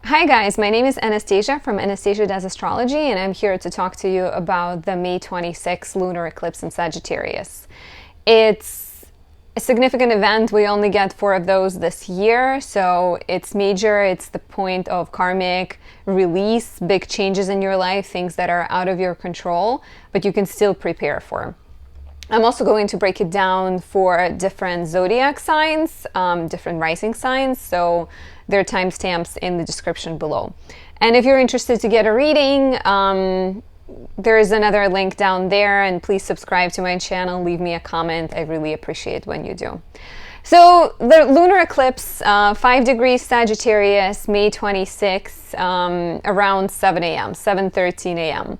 Hi guys, my name is Anastasia from Anastasia Does Astrology, and I'm here to talk to you about the May 26th lunar eclipse in Sagittarius. It's a significant event. We only get 4 of those this year, so it's major. It's the point of karmic release, big changes in your life, things that are out of your control, but you can still prepare for. I'm also going to break it down for different zodiac signs, different rising signs, so there are timestamps in the description below. And if you're interested to get a reading, there is another link down there, and please subscribe to my channel, leave me a comment. I really appreciate when you do. So the lunar eclipse, 5 degrees Sagittarius, May 26, around 7 a.m., 7:13 a.m.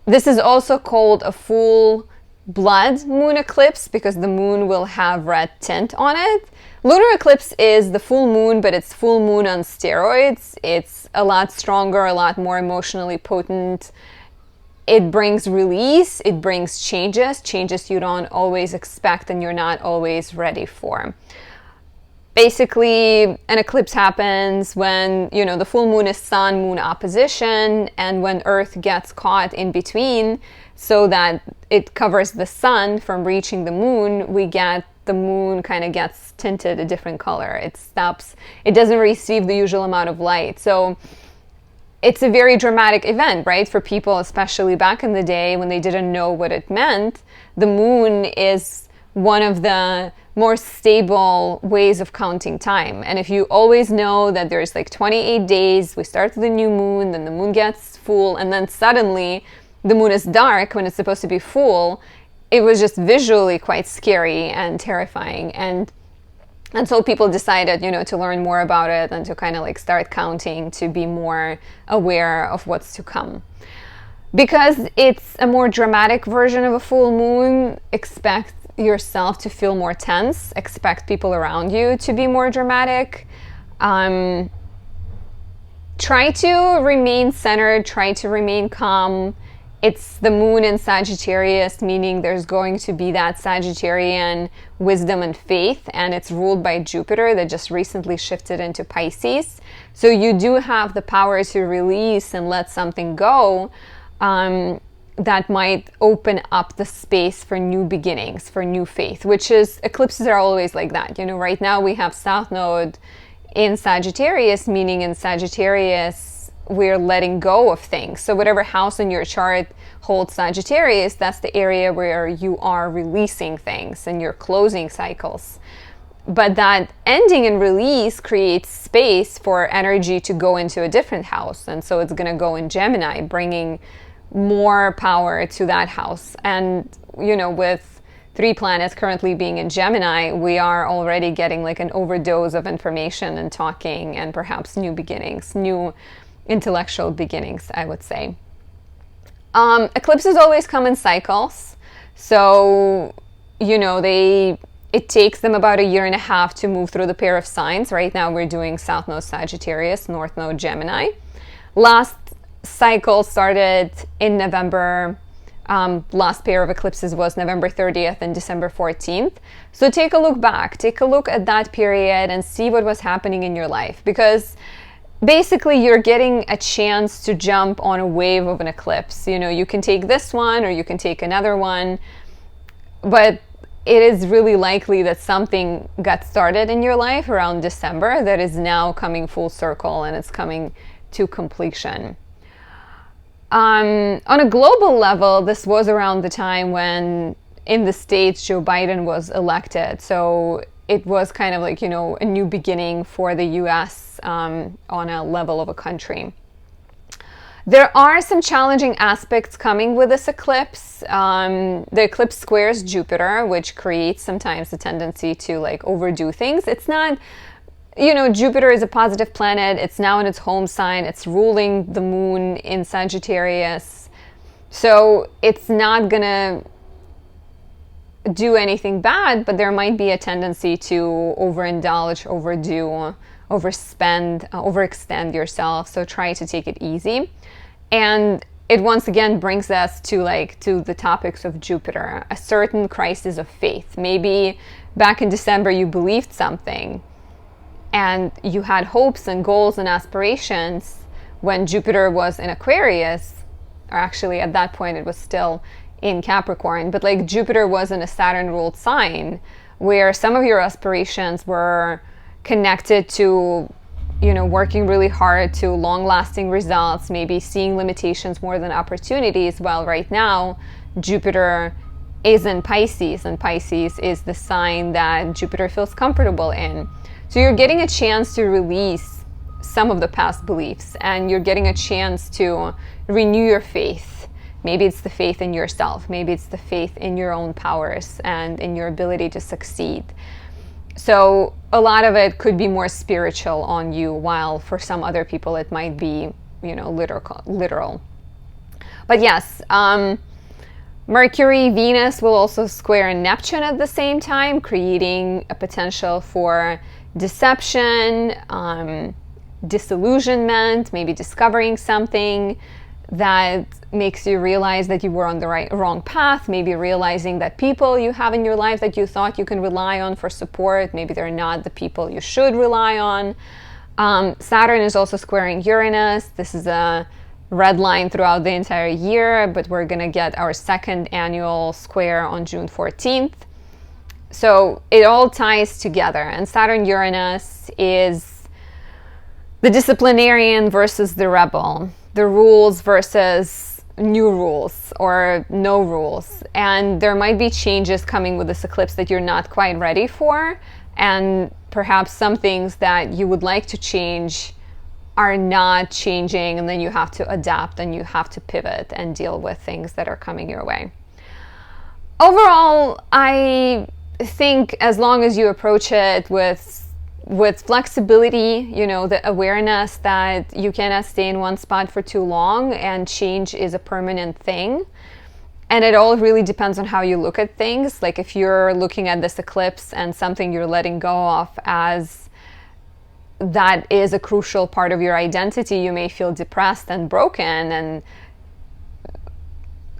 This is also called a full blood moon eclipse because the moon will have red tint on it. Lunar eclipse is the full moon, but it's full moon on steroids. It's a lot stronger, a lot more emotionally potent. It brings release, it brings changes you don't always expect and you're not always ready for. Basically, an eclipse happens when, the full moon is sun-moon opposition, and when Earth gets caught in between so that it covers the sun from reaching the moon, the moon kind of gets tinted a different color. It doesn't receive the usual amount of light. So it's a very dramatic event, right? For people, especially back in the day when they didn't know what it meant. The moon is one of the more stable ways of counting time. And if you always know that there's like 28 days, we start with the new moon, then the moon gets full, and then suddenly the moon is dark when it's supposed to be full, it was just visually quite scary and terrifying. And so people decided, to learn more about it and to kind of like start counting to be more aware of what's to come. Because it's a more dramatic version of a full moon, expect yourself to feel more tense, expect people around you to be more dramatic. Try to remain centered, try to remain calm. It's the moon in Sagittarius, meaning there's going to be that Sagittarian wisdom and faith, and it's ruled by Jupiter that just recently shifted into Pisces. So you do have the power to release and let something go that might open up the space for new beginnings, for new faith, which is, eclipses are always like that. Right now we have South Node in Sagittarius, meaning in Sagittarius, we're letting go of things. So whatever house in your chart holds Sagittarius, that's the area where you are releasing things and you're closing cycles. But that ending and release creates space for energy to go into a different house. And so it's going to go in Gemini, bringing more power to that house. And, with 3 planets currently being in Gemini, we are already getting like an overdose of information and talking and perhaps new beginnings, new intellectual beginnings, I would say. Eclipses always come in cycles. So, it takes them about 1.5 years to move through the pair of signs. Right now we're doing South Node Sagittarius, North Node Gemini. Last cycle started in November. Last pair of eclipses was November 30th and December 14th. So take a look back, take a look at that period and see what was happening in your life, because basically you're getting a chance to jump on a wave of an eclipse. You can take this one or you can take another one, but it is really likely that something got started in your life around December that is now coming full circle and it's coming to completion. On a global level, this was around the time when in the States Joe Biden was elected. So it was kind of like, a new beginning for the US on a level of a country. There are some challenging aspects coming with this eclipse. The eclipse squares Jupiter, which creates sometimes a tendency to like overdo things. It's not, Jupiter is a positive planet. It's now in its home sign. It's ruling the moon in Sagittarius. So it's not gonna do anything bad, but there might be a tendency to overindulge, overdo, overspend, overextend yourself. So try to take it easy. And it once again brings us to the topics of Jupiter, a certain crisis of faith. Maybe back in December you believed something and you had hopes and goals and aspirations when Jupiter was in Aquarius, or actually at that point it was still in Capricorn, but like Jupiter was in a Saturn ruled sign where some of your aspirations were connected to, you know, working really hard to long lasting results, maybe seeing limitations more than opportunities. Well, right now Jupiter is in Pisces, and Pisces is the sign that Jupiter feels comfortable in. So you're getting a chance to release some of the past beliefs, and you're getting a chance to renew your faith. Maybe it's the faith in yourself. Maybe it's the faith in your own powers and in your ability to succeed. So a lot of it could be more spiritual on you, while for some other people it might be, you know, literal. But yes, Mercury, Venus will also square Neptune at the same time, creating a potential for deception, disillusionment, maybe discovering something that makes you realize that you were on the wrong path, maybe realizing that people you have in your life that you thought you can rely on for support, maybe they're not the people you should rely on. Saturn is also squaring Uranus. This is a red line throughout the entire year, but we're going to get our second annual square on June 14th. So it all ties together, and Saturn-Uranus is the disciplinarian versus the rebel, the rules versus new rules or no rules. And there might be changes coming with this eclipse that you're not quite ready for, and perhaps some things that you would like to change are not changing, and then you have to adapt and you have to pivot and deal with things that are coming your way. Overall, I think as long as you approach it with flexibility, you know, the awareness that you cannot stay in one spot for too long, and change is a permanent thing. And it all really depends on how you look at things. Like if you're looking at this eclipse and something you're letting go of as that is a crucial part of your identity, you may feel depressed and broken and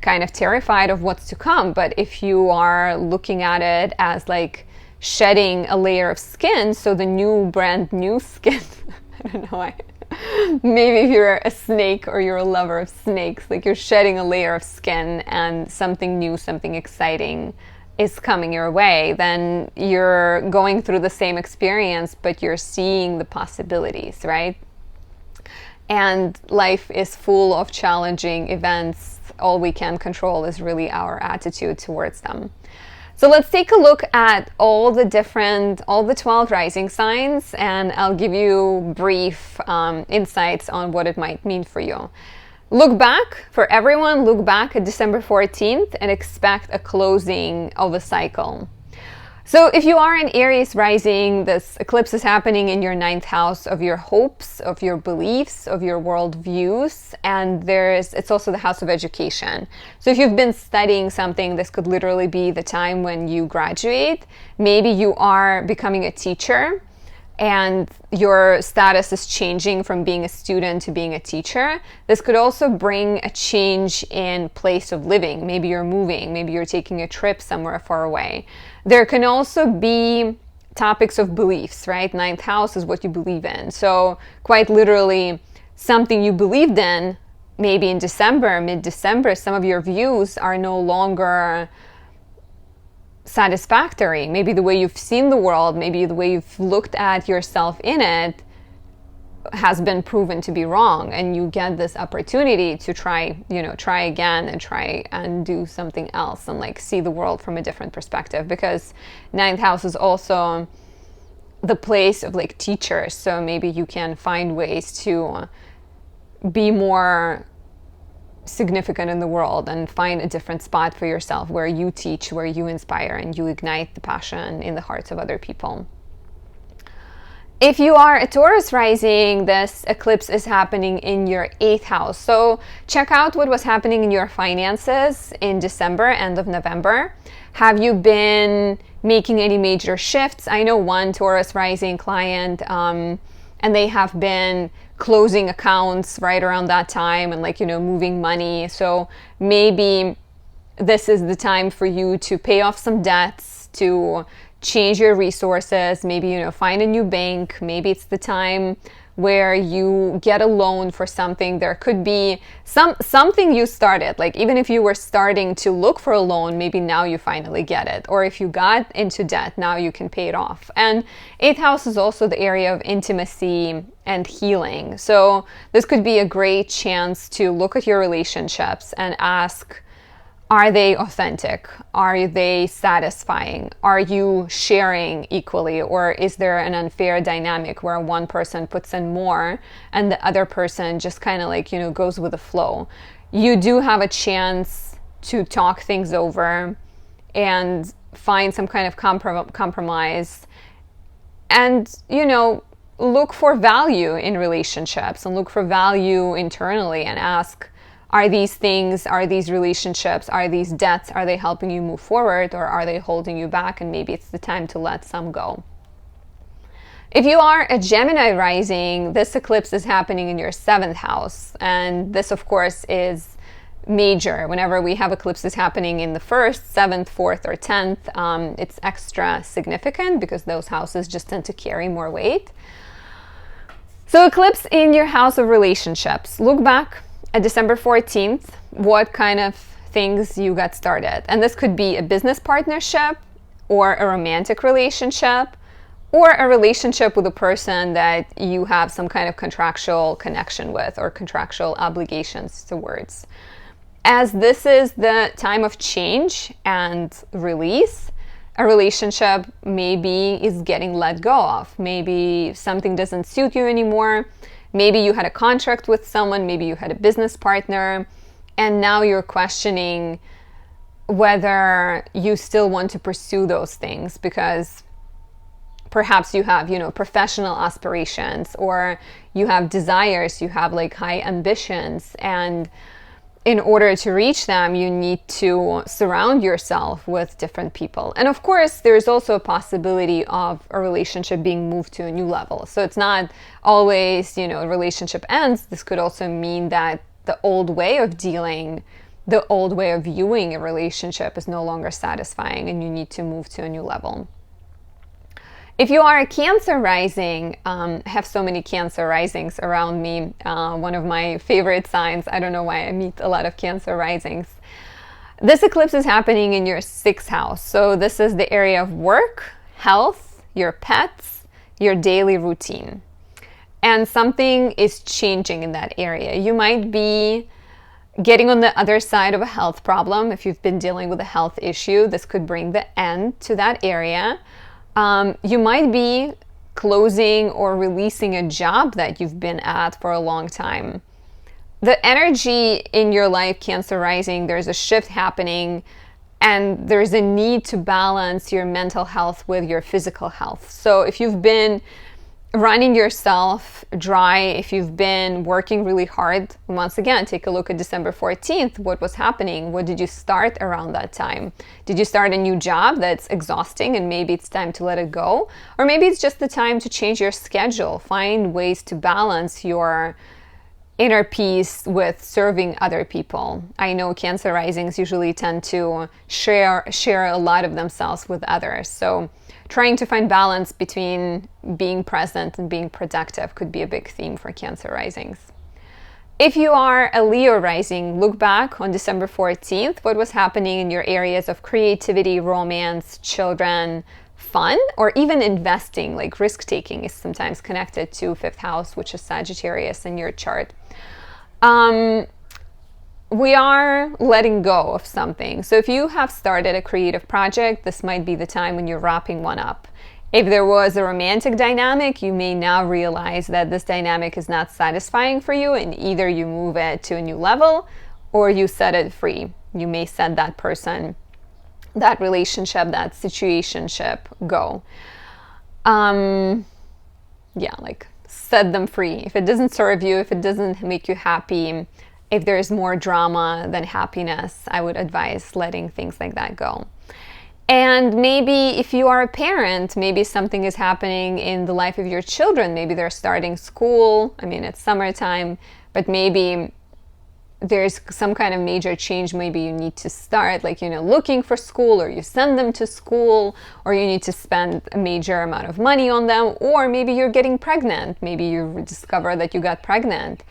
kind of terrified of what's to come. But if you are looking at it as like shedding a layer of skin, so the new brand new skin, I don't know why. Maybe if you're a snake or you're a lover of snakes, like you're shedding a layer of skin and something new, something exciting is coming your way, then you're going through the same experience, but you're seeing the possibilities, right? And life is full of challenging events. All we can control is really our attitude towards them. So let's take a look at all the 12 rising signs, and I'll give you brief insights on what it might mean for you. Look back at December 14th and expect a closing of a cycle. So if you are an Aries rising, this eclipse is happening in your 9th house of your hopes, of your beliefs, of your worldviews, and it's also the house of education. So if you've been studying something, this could literally be the time when you graduate. Maybe you are becoming a teacher and your status is changing from being a student to being a teacher. This could also bring a change in place of living. Maybe you're moving, maybe you're taking a trip somewhere far away. There can also be topics of beliefs, right? 9th house is what you believe in. So quite literally, something you believed in, maybe in December, mid-December, some of your views are no longer satisfactory. Maybe the way you've seen the world, maybe the way you've looked at yourself in it has been proven to be wrong, and you get this opportunity to try again and try and do something else and like see the world from a different perspective, because 9th house is also the place of like teachers. So maybe you can find ways to be more significant in the world and find a different spot for yourself where you teach, where you inspire, and you ignite the passion in the hearts of other people. If you are a Taurus rising, this eclipse is happening in your 8th house. So check out what was happening in your finances in December, end of November. Have you been making any major shifts? I know one Taurus rising client, and they have been closing accounts right around that time and moving money. So maybe this is the time for you to pay off some debts, to change your resources, maybe, you know, find a new bank. Maybe it's the time where you get a loan for something. There could be something you started, like even if you were starting to look for a loan, maybe now you finally get it. Or if you got into debt, now you can pay it off. And 8th house is also the area of intimacy and healing. So this could be a great chance to look at your relationships and ask, are they authentic? Are they satisfying? Are you sharing equally? Or is there an unfair dynamic where one person puts in more and the other person just kind of like, you know, goes with the flow? You do have a chance to talk things over and find some kind of compromise and, you know, look for value in relationships and look for value internally and ask, are these things, are these relationships, are these debts, are they helping you move forward or are they holding you back? And maybe it's the time to let some go. If you are a Gemini rising, this eclipse is happening in your 7th house. And this, of course, is major. Whenever we have eclipses happening in the 1st, 7th, 4th, or 10th, it's extra significant because those houses just tend to carry more weight. So eclipse in your house of relationships. Look back at December 14th, what kind of things you got started. And this could be a business partnership or a romantic relationship or a relationship with a person that you have some kind of contractual connection with or contractual obligations towards. As this is the time of change and release, a relationship maybe is getting let go of. Maybe something doesn't suit you anymore. Maybe you had a contract with someone, maybe you had a business partner, and now you're questioning whether you still want to pursue those things because perhaps you have, you know, professional aspirations or you have desires, you have like high ambitions, and in order to reach them, you need to surround yourself with different people. And of course, there's also a possibility of a relationship being moved to a new level. So it's not always, you know, a relationship ends. This could also mean that the old way of dealing, the old way of viewing a relationship is no longer satisfying and you need to move to a new level. If you are a Cancer rising, I have so many Cancer risings around me. One of my favorite signs. I don't know why I meet a lot of Cancer risings. This eclipse is happening in your 6th house. So this is the area of work, health, your pets, your daily routine. And something is changing in that area. You might be getting on the other side of a health problem. If you've been dealing with a health issue, this could bring the end to that area. You might be closing or releasing a job that you've been at for a long time. The energy in your life, Cancer rising, there's a shift happening and there's a need to balance your mental health with your physical health. So if you've been running yourself dry, if you've been working really hard, once again, take a look at December 14th. What was happening? What did you start around that time? Did you start a new job that's exhausting and maybe it's time to let it go? Or maybe it's just the time to change your schedule, find ways to balance your inner peace with serving other people. I know Cancer risings usually tend to share a lot of themselves with others. So trying to find balance between being present and being productive could be a big theme for Cancer risings. If you are a Leo rising, look back on December 14th, what was happening in your areas of creativity, romance, children, fun, or even investing, like risk-taking is sometimes connected to 5th house, which is Sagittarius in your chart. We are letting go of something. So if you have started a creative project, this might be the time when you're wrapping one up. If there was a romantic dynamic, you may now realize that this dynamic is not satisfying for you, and either you move it to a new level or you set it free. You may set that person, that relationship, that situationship go. Like set them free. If it doesn't serve you, if it doesn't make you happy, if there's more drama than happiness, I would advise letting things like that go. And maybe if you are a parent, maybe something is happening in the life of your children. Maybe they're starting school. I mean, it's summertime, but maybe there's some kind of major change. Maybe you need to start like, looking for school, or you send them to school, or you need to spend a major amount of money on them, or maybe you're getting pregnant. Maybe you discover that you got pregnant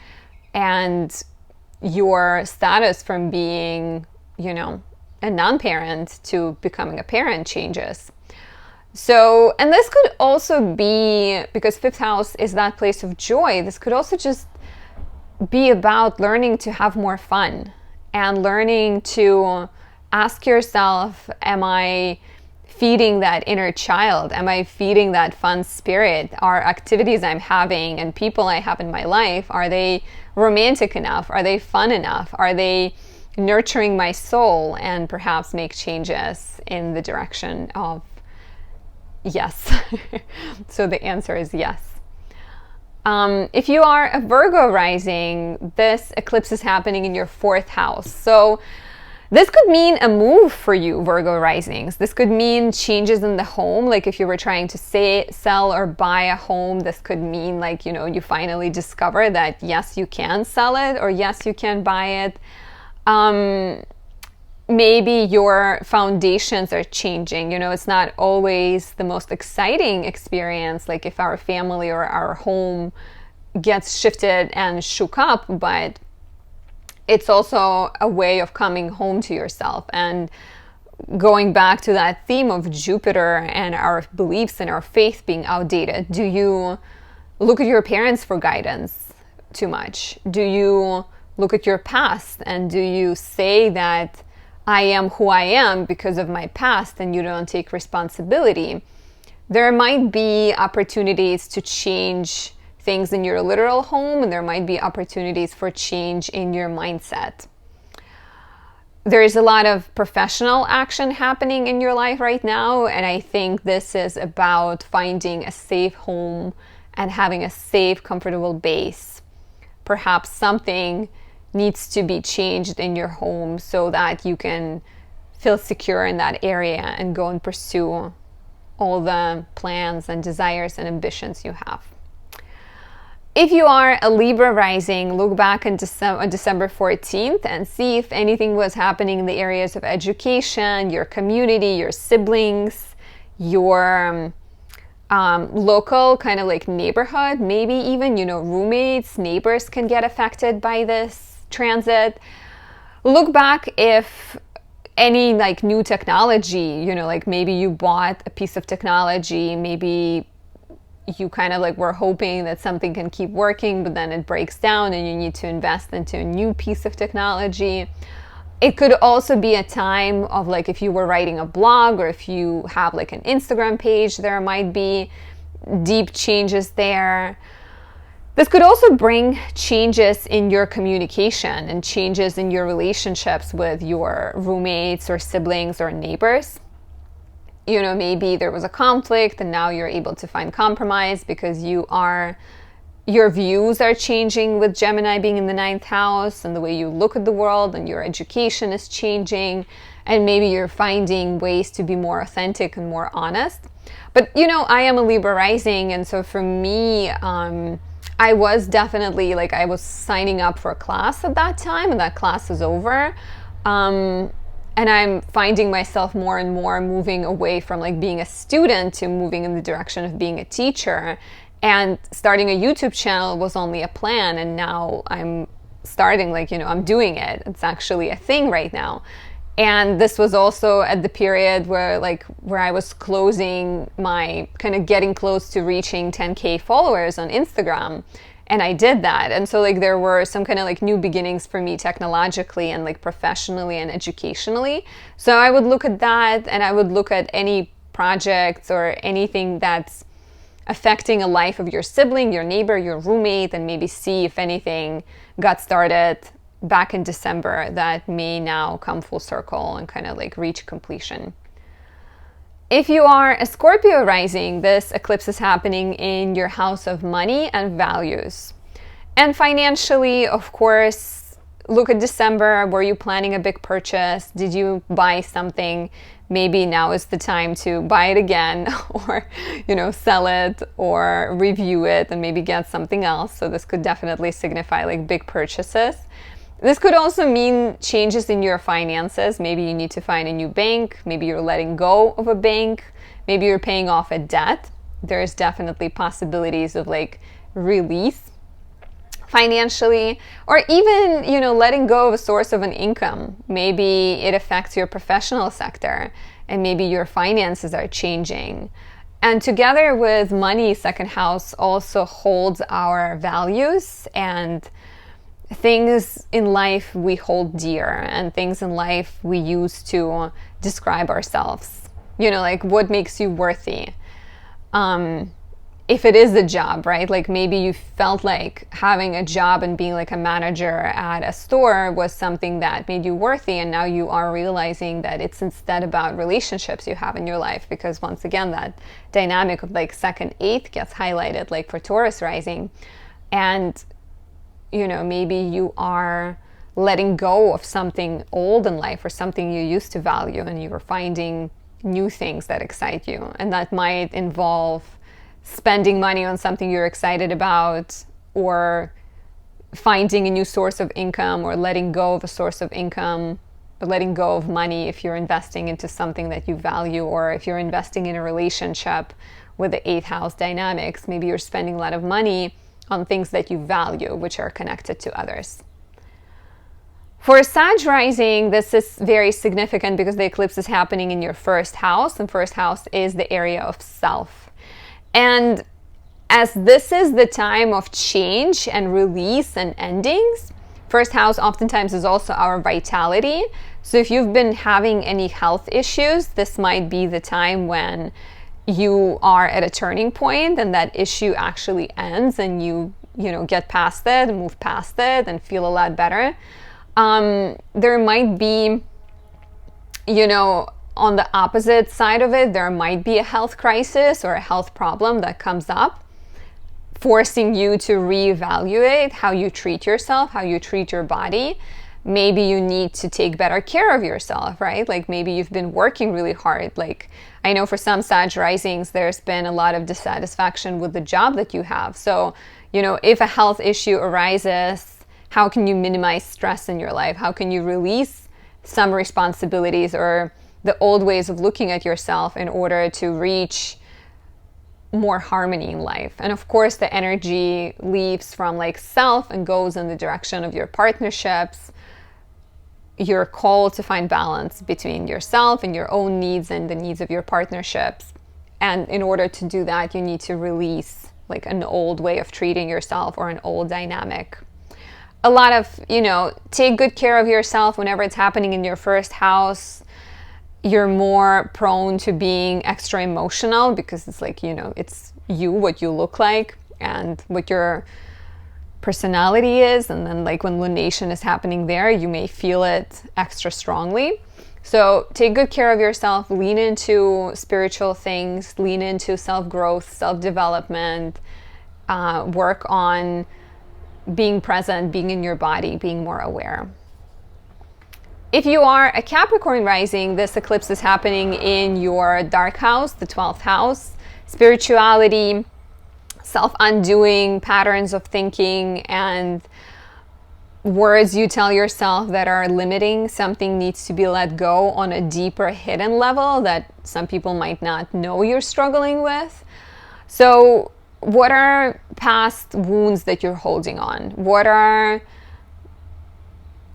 and your status from being, a non-parent to becoming a parent changes. So, and this could also be, because fifth house is that place of joy, this could also just be about learning to have more fun and learning to ask yourself, am I feeding that inner child? Am I feeding that fun spirit? Are activities I'm having and people I have in my life, are they romantic enough? Are they fun enough? Are they nurturing my soul? And perhaps make changes in the direction of yes. So the answer is yes. If you are a Virgo rising, this eclipse is happening in your fourth house. So this could mean a move for you, Virgo risings. This could mean changes in the home. Like if you were trying to sell or buy a home, this could mean like, you finally discover that yes, you can sell it, or yes, you can buy it. Maybe your foundations are changing. It's not always the most exciting experience, like if our family or our home gets shifted and shook up, but it's also a way of coming home to yourself and going back to that theme of Jupiter and our beliefs and our faith being outdated. Do you look at your parents for guidance too much? Do you look at your past and do you say that I am who I am because of my past, and you don't take responsibility? There might be opportunities to change things in your literal home, and there might be opportunities for change in your mindset. There is a lot of professional action happening in your life right now, and I think this is about finding a safe home and having a safe, comfortable base. Perhaps something needs to be changed in your home so that you can feel secure in that area and go and pursue all the plans and desires and ambitions you have. If you are a Libra rising, look back on December 14th and see if anything was happening in the areas of education, your community, your siblings, your local kind of like neighborhood, maybe even, roommates, neighbors can get affected by this transit. Look back if any like new technology, like maybe you bought a piece of technology, maybe you kind of like were hoping that something can keep working, but then it breaks down and you need to invest into a new piece of technology. It could also be a time of like if you were writing a blog, or if you have like an Instagram page, there might be deep changes there. This could also bring changes in your communication and changes in your relationships with your roommates or siblings or neighbors. Maybe there was a conflict and now you're able to find compromise because your views are changing with Gemini being in the ninth house, and the way you look at the world and your education is changing, and maybe you're finding ways to be more authentic and more honest. But, I am a Libra rising, and so for me, I was definitely like, I was signing up for a class at that time, and that class is over. And I'm finding myself more and more moving away from like being a student to moving in the direction of being a teacher. And starting a YouTube channel was only a plan, and now I'm starting like, I'm doing it. It's actually a thing right now. And this was also at the period where I was closing my, kind of getting close to reaching 10K followers on Instagram. And I did that. And so like there were some kind of like new beginnings for me technologically and like professionally and educationally. So I would look at that, and I would look at any projects or anything that's affecting a life of your sibling, your neighbor, your roommate, and maybe see if anything got started back in December that may now come full circle and kind of like reach completion. If you are a Scorpio rising, this eclipse is happening in your house of money and values. And financially, of course, look at December. Were you planning a big purchase? Did you buy something? Maybe now is the time to buy it again, or, sell it or review it and maybe get something else. So this could definitely signify like big purchases. This could also mean changes in your finances. Maybe you need to find a new bank. Maybe you're letting go of a bank. Maybe you're paying off a debt. There's definitely possibilities of like release financially, or even, you know, letting go of a source of an income. Maybe it affects your professional sector and maybe your finances are changing. And together with money, second house also holds our values and things in life we hold dear and things in life we use to describe ourselves. You know, like what makes you worthy. If it is a job, right? Like maybe you felt like having a job and being like a manager at a store was something that made you worthy, and now you are realizing that it's instead about relationships you have in your life, because once again that dynamic of like second eighth gets highlighted, like for Taurus rising. And you know, maybe you are letting go of something old in life or something you used to value, and you're finding new things that excite you, and that might involve spending money on something you're excited about, or finding a new source of income, or letting go of a source of income, or letting go of money if you're investing into something that you value, or if you're investing in a relationship with the eighth house dynamics, maybe you're spending a lot of money on things that you value, which are connected to others. For Sag rising, this is very significant because the eclipse is happening in your first house, and first house is the area of self. And as this is the time of change and release and endings, first house oftentimes is also our vitality. So if you've been having any health issues, this might be the time when you are at a turning point and that issue actually ends, and you know, get past it and move past it and feel a lot better. There might be, you know, on the opposite side of it, there might be a health crisis or a health problem that comes up, forcing you to reevaluate how you treat yourself, how you treat your body. Maybe you need to take better care of yourself, right? Like maybe you've been working really hard. Like I know for some Sag risings, there's been a lot of dissatisfaction with the job that you have. So, you know, if a health issue arises, how can you minimize stress in your life? How can you release some responsibilities or the old ways of looking at yourself in order to reach more harmony in life? And of course, the energy leaves from like self and goes in the direction of your partnerships. You're called to find balance between yourself and your own needs and the needs of your partnerships. And in order to do that, you need to release like an old way of treating yourself or an old dynamic. A lot of, you know, take good care of yourself whenever it's happening in your first house. You're more prone to being extra emotional because it's like, you know, it's you, what you look like and what your personality is. And then like when lunation is happening there, you may feel it extra strongly. So take good care of yourself, lean into spiritual things, lean into self-growth, self-development, work on being present, being in your body, being more aware. If you are a Capricorn rising, this eclipse is happening in your dark house, the 12th house. Spirituality, self-undoing, patterns of thinking, and words you tell yourself that are limiting. Something needs to be let go on a deeper hidden level that some people might not know you're struggling with. So what are past wounds that you're holding on?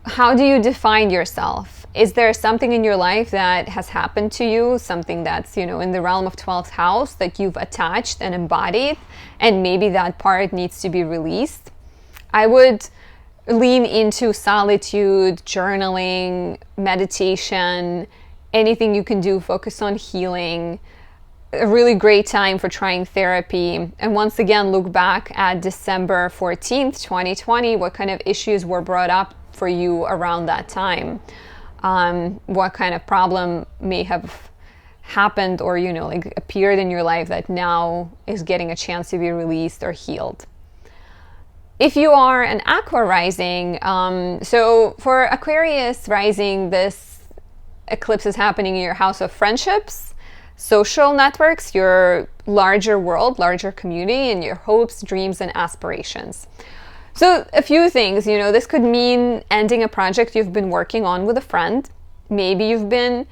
How do you define yourself? Is there something in your life that has happened to you, something that's, you know, in the realm of 12th house that you've attached and embodied, and maybe that part needs to be released? I would lean into solitude, journaling, meditation, anything you can do, focus on healing. A really great time for trying therapy. And once again, look back at December 14th, 2020, what kind of issues were brought up for you around that time. What kind of problem may have happened or, you know, like appeared in your life that now is getting a chance to be released or healed. If you are an Aqua rising, so for Aquarius rising, this eclipse is happening in your house of friendships, social networks, your larger world, larger community, and your hopes, dreams, and aspirations. So a few things, you know, this could mean ending a project you've been working on with a friend. Maybe you've been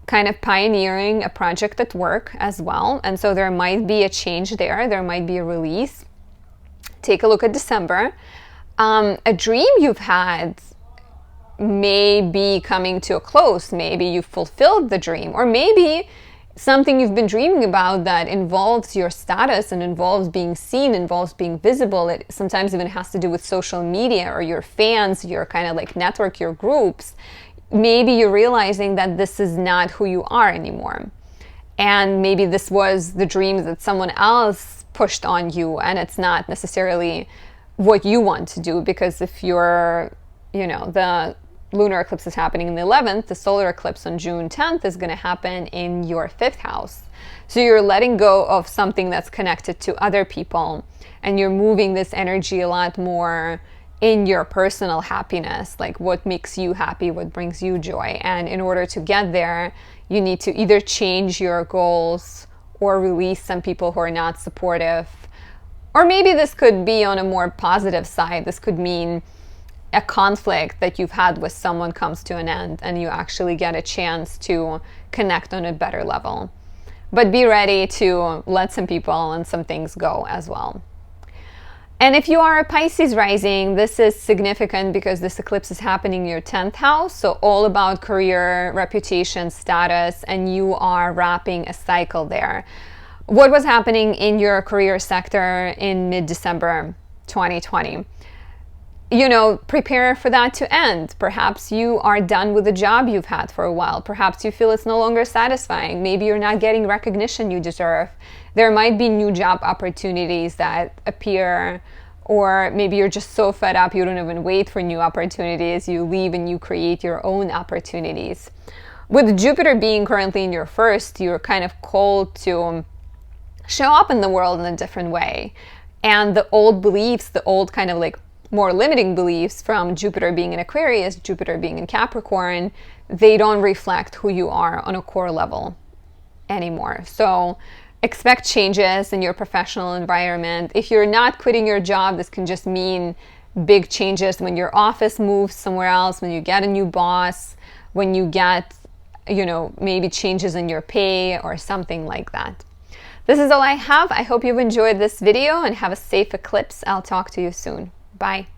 kind of pioneering a project at work as well. And so there might be a change there. There might be a release. Take a look at December. A dream you've had may be coming to a close. Maybe you fulfilled the dream, or maybe something you've been dreaming about that involves your status and involves being seen, involves being visible. It sometimes even has to do with social media or your fans, your kind of like network, your groups. Maybe you're realizing that this is not who you are anymore. And maybe this was the dream that someone else pushed on you, and it's not necessarily what you want to do, because if you're, you know, the lunar eclipse is happening in the 11th, the solar eclipse on June 10th is going to happen in your 5th house. So you're letting go of something that's connected to other people, and you're moving this energy a lot more in your personal happiness, like what makes you happy, what brings you joy. And in order to get there, you need to either change your goals or release some people who are not supportive. Or maybe this could be on a more positive side. This could mean a conflict that you've had with someone comes to an end, and you actually get a chance to connect on a better level. But be ready to let some people and some things go as well. And if you are a Pisces rising, this is significant because this eclipse is happening in your 10th house, so all about career, reputation, status, and you are wrapping a cycle there. What was happening in your career sector in mid-December 2020? You know, prepare for that to end. Perhaps you are done with the job you've had for a while. Perhaps you feel it's no longer satisfying. Maybe you're not getting recognition you deserve. There might be new job opportunities that appear, or maybe you're just so fed up you don't even wait for new opportunities. You leave and you create your own opportunities. With Jupiter being currently in your 1st, you're kind of called to show up in the world in a different way. And the old beliefs, the old kind of like more limiting beliefs from Jupiter being in Aquarius, Jupiter being in Capricorn, they don't reflect who you are on a core level anymore. So expect changes in your professional environment. If you're not quitting your job, this can just mean big changes when your office moves somewhere else, when you get a new boss, when you get, you know, maybe changes in your pay or something like that. This is all I have. I hope you've enjoyed this video and have a safe eclipse. I'll talk to you soon. Bye.